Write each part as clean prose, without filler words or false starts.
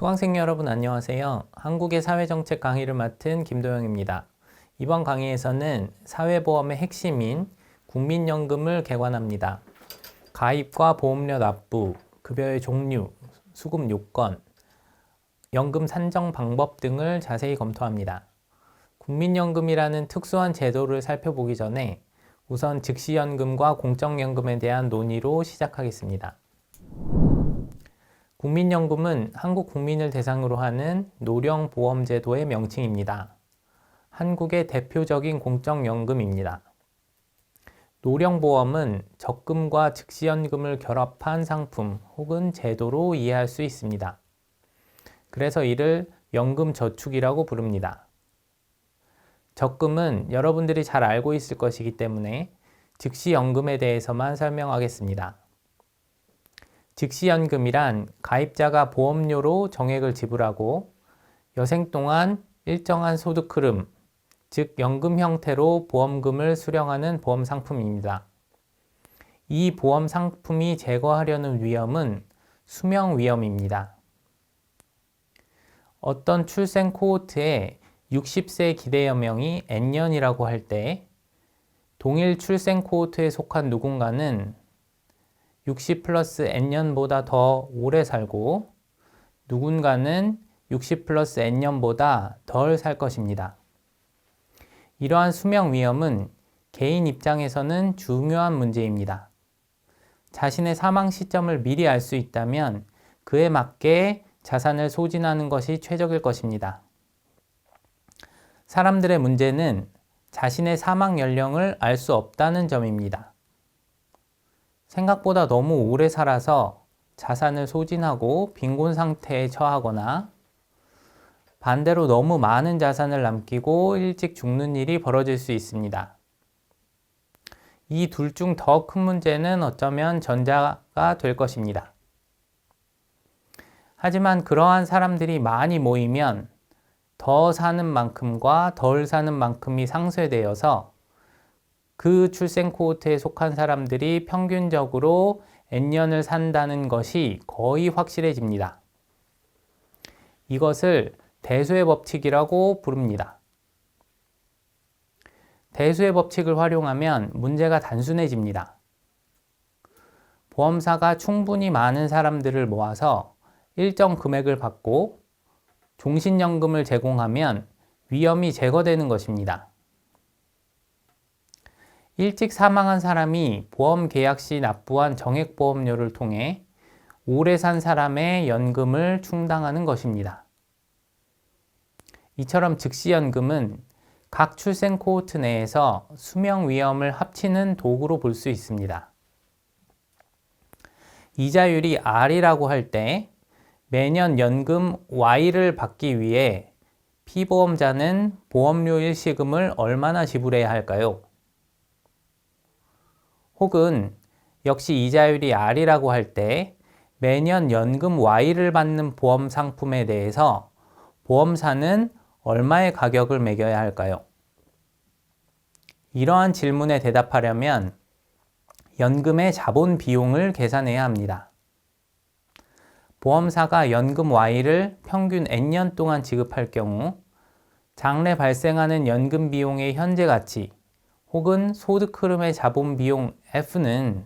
수강생 여러분 안녕하세요. 한국의 사회정책 강의를 맡은 김도영입니다. 이번 강의에서는 사회보험의 핵심인 국민연금을 개관합니다. 가입과 보험료 납부, 급여의 종류, 수급 요건, 연금 산정 방법 등을 자세히 검토합니다. 국민연금이라는 특수한 제도를 살펴보기 전에 우선 즉시연금과 공적연금에 대한 논의로 시작하겠습니다. 국민연금은 한국 국민을 대상으로 하는 노령보험제도의 명칭입니다. 한국의 대표적인 공적연금입니다. 노령보험은 적금과 즉시연금을 결합한 상품 혹은 제도로 이해할 수 있습니다. 그래서 이를 연금저축이라고 부릅니다. 적금은 여러분들이 잘 알고 있을 것이기 때문에 즉시연금에 대해서만 설명하겠습니다. 즉시연금이란 가입자가 보험료로 정액을 지불하고 여생 동안 일정한 소득 흐름, 즉 연금 형태로 보험금을 수령하는 보험 상품입니다. 이 보험 상품이 제거하려는 위험은 수명 위험입니다. 어떤 출생 코호트에 60세 기대 여명이 N년이라고 할 때 동일 출생 코호트에 속한 누군가는 60 플러스 N년보다 더 오래 살고 누군가는 60 플러스 N년보다 덜 살 것입니다. 이러한 수명 위험은 개인 입장에서는 중요한 문제입니다. 자신의 사망 시점을 미리 알 수 있다면 그에 맞게 자산을 소진하는 것이 최적일 것입니다. 사람들의 문제는 자신의 사망 연령을 알 수 없다는 점입니다. 생각보다 너무 오래 살아서 자산을 소진하고 빈곤 상태에 처하거나 반대로 너무 많은 자산을 남기고 일찍 죽는 일이 벌어질 수 있습니다. 이 둘 중 더 큰 문제는 어쩌면 전자가 될 것입니다. 하지만 그러한 사람들이 많이 모이면 더 사는 만큼과 덜 사는 만큼이 상쇄되어서 그 출생 코호트에 속한 사람들이 평균적으로 N년을 산다는 것이 거의 확실해집니다. 이것을 대수의 법칙이라고 부릅니다. 대수의 법칙을 활용하면 문제가 단순해집니다. 보험사가 충분히 많은 사람들을 모아서 일정 금액을 받고 종신연금을 제공하면 위험이 제거되는 것입니다. 일찍 사망한 사람이 보험 계약 시 납부한 정액보험료를 통해 오래 산 사람의 연금을 충당하는 것입니다. 이처럼 즉시연금은 각 출생 코호트 내에서 수명 위험을 합치는 도구로 볼 수 있습니다. 이자율이 R이라고 할 때 매년 연금 Y를 받기 위해 피보험자는 보험료 일시금을 얼마나 지불해야 할까요? 혹은 역시 이자율이 R이라고 할 때 매년 연금 Y를 받는 보험 상품에 대해서 보험사는 얼마의 가격을 매겨야 할까요? 이러한 질문에 대답하려면 연금의 자본 비용을 계산해야 합니다. 보험사가 연금 Y를 평균 N년 동안 지급할 경우 장래 발생하는 연금 비용의 현재 가치 혹은 소득 흐름의 자본 비용 F는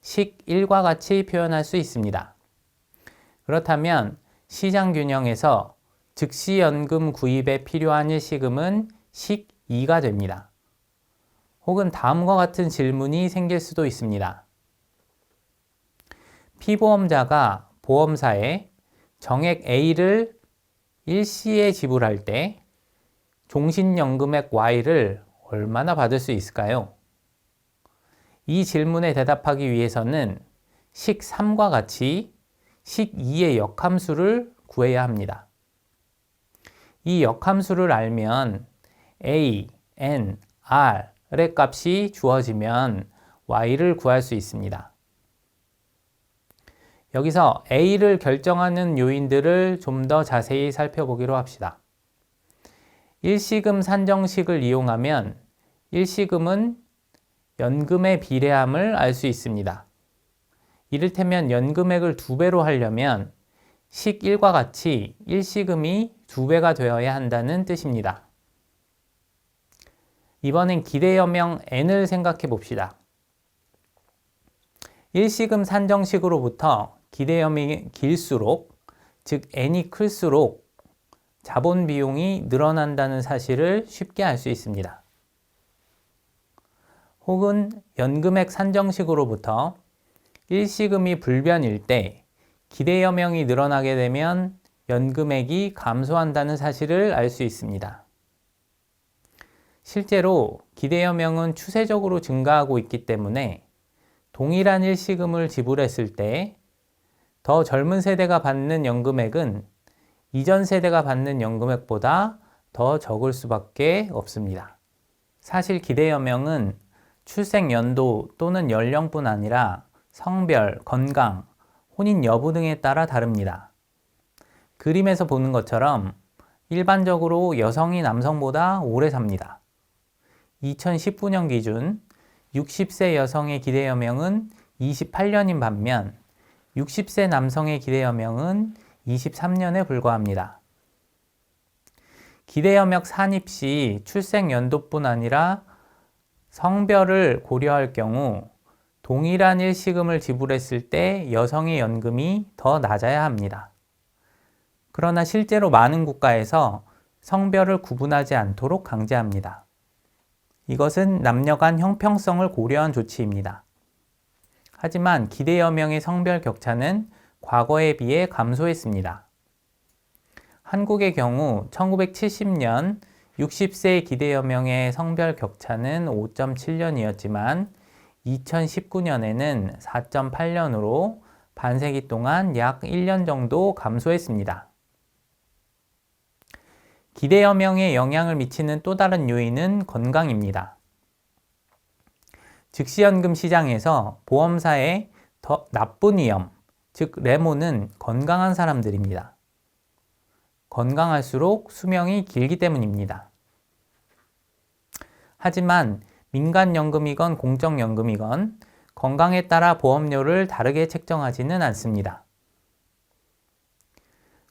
식 1과 같이 표현할 수 있습니다. 그렇다면 시장 균형에서 즉시 연금 구입에 필요한 일시금은 식 2가 됩니다. 혹은 다음과 같은 질문이 생길 수도 있습니다. 피보험자가 보험사에 정액 A를 일시에 지불할 때 종신연금액 Y를 얼마나 받을 수 있을까요? 이 질문에 대답하기 위해서는 식 3과 같이 식 2의 역함수를 구해야 합니다. 이 역함수를 알면 A, N, R의 값이 주어지면 Y를 구할 수 있습니다. 여기서 A를 결정하는 요인들을 좀 더 자세히 살펴보기로 합시다. 일시금 산정식을 이용하면 일시금은 연금의 비례함을 알 수 있습니다. 이를테면 연금액을 2배로 하려면 식 1과 같이 일시금이 2배가 되어야 한다는 뜻입니다. 이번엔 기대여명 N을 생각해 봅시다. 일시금 산정식으로부터 기대여명이 길수록, 즉 N이 클수록 자본 비용이 늘어난다는 사실을 쉽게 알 수 있습니다. 혹은 연금액 산정식으로부터 일시금이 불변일 때 기대여명이 늘어나게 되면 연금액이 감소한다는 사실을 알 수 있습니다. 실제로 기대여명은 추세적으로 증가하고 있기 때문에 동일한 일시금을 지불했을 때 더 젊은 세대가 받는 연금액은 이전 세대가 받는 연금액보다 더 적을 수밖에 없습니다. 사실 기대여명은 출생 연도 또는 연령뿐 아니라 성별, 건강, 혼인 여부 등에 따라 다릅니다. 그림에서 보는 것처럼 일반적으로 여성이 남성보다 오래 삽니다. 2019년 기준 60세 여성의 기대여명은 28년인 반면 60세 남성의 기대여명은 23년에 불과합니다. 기대여명 산입 시 출생 연도뿐 아니라 성별을 고려할 경우 동일한 일시금을 지불했을 때 여성의 연금이 더 낮아야 합니다. 그러나 실제로 많은 국가에서 성별을 구분하지 않도록 강제합니다. 이것은 남녀 간 형평성을 고려한 조치입니다. 하지만 기대여명의 성별 격차는 과거에 비해 감소했습니다. 한국의 경우 1970년 60세 기대여명의 성별 격차는 5.7년이었지만 2019년에는 4.8년으로 반세기 동안 약 1년 정도 감소했습니다. 기대여명에 영향을 미치는 또 다른 요인은 건강입니다. 즉시연금 시장에서 보험사의 더 나쁜 위험, 즉 레모는 건강한 사람들입니다. 건강할수록 수명이 길기 때문입니다. 하지만 민간연금이건 공적연금이건 건강에 따라 보험료를 다르게 책정하지는 않습니다.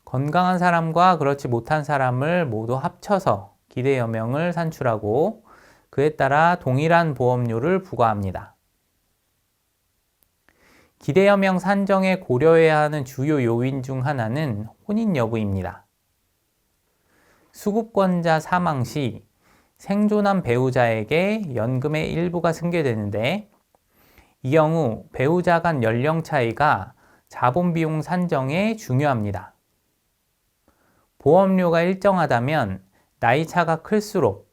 건강한 사람과 그렇지 못한 사람을 모두 합쳐서 기대여명을 산출하고 그에 따라 동일한 보험료를 부과합니다. 기대여명 산정에 고려해야 하는 주요 요인 중 하나는 혼인 여부입니다. 수급권자 사망 시 생존한 배우자에게 연금의 일부가 승계되는데 이 경우 배우자 간 연령 차이가 자본 비용 산정에 중요합니다. 보험료가 일정하다면 나이 차가 클수록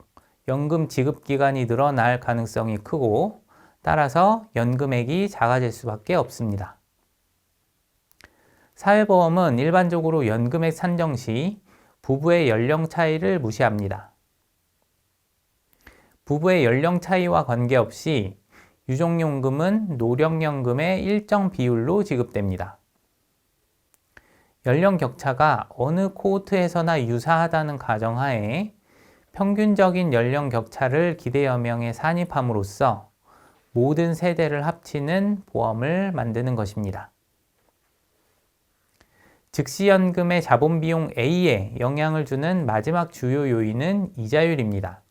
연금 지급 기간이 늘어날 가능성이 크고 따라서 연금액이 작아질 수밖에 없습니다. 사회보험은 일반적으로 연금액 산정 시 부부의 연령 차이를 무시합니다. 부부의 연령 차이와 관계없이 유족연금은 노령연금의 일정 비율로 지급됩니다. 연령 격차가 어느 코호트에서나 유사하다는 가정하에 평균적인 연령 격차를 기대여명에 산입함으로써 모든 세대를 합치는 보험을 만드는 것입니다. 즉시연금의 자본비용 A에 영향을 주는 마지막 주요 요인은 이자율입니다.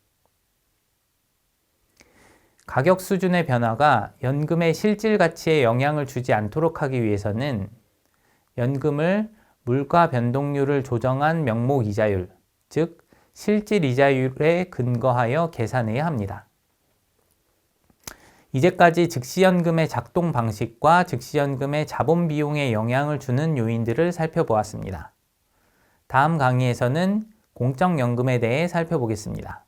가격 수준의 변화가 연금의 실질 가치에 영향을 주지 않도록 하기 위해서는 연금을 물가 변동률을 조정한 명목 이자율, 즉 실질 이자율에 근거하여 계산해야 합니다. 이제까지 즉시연금의 작동 방식과 즉시연금의 자본 비용에 영향을 주는 요인들을 살펴보았습니다. 다음 강의에서는 공적연금에 대해 살펴보겠습니다.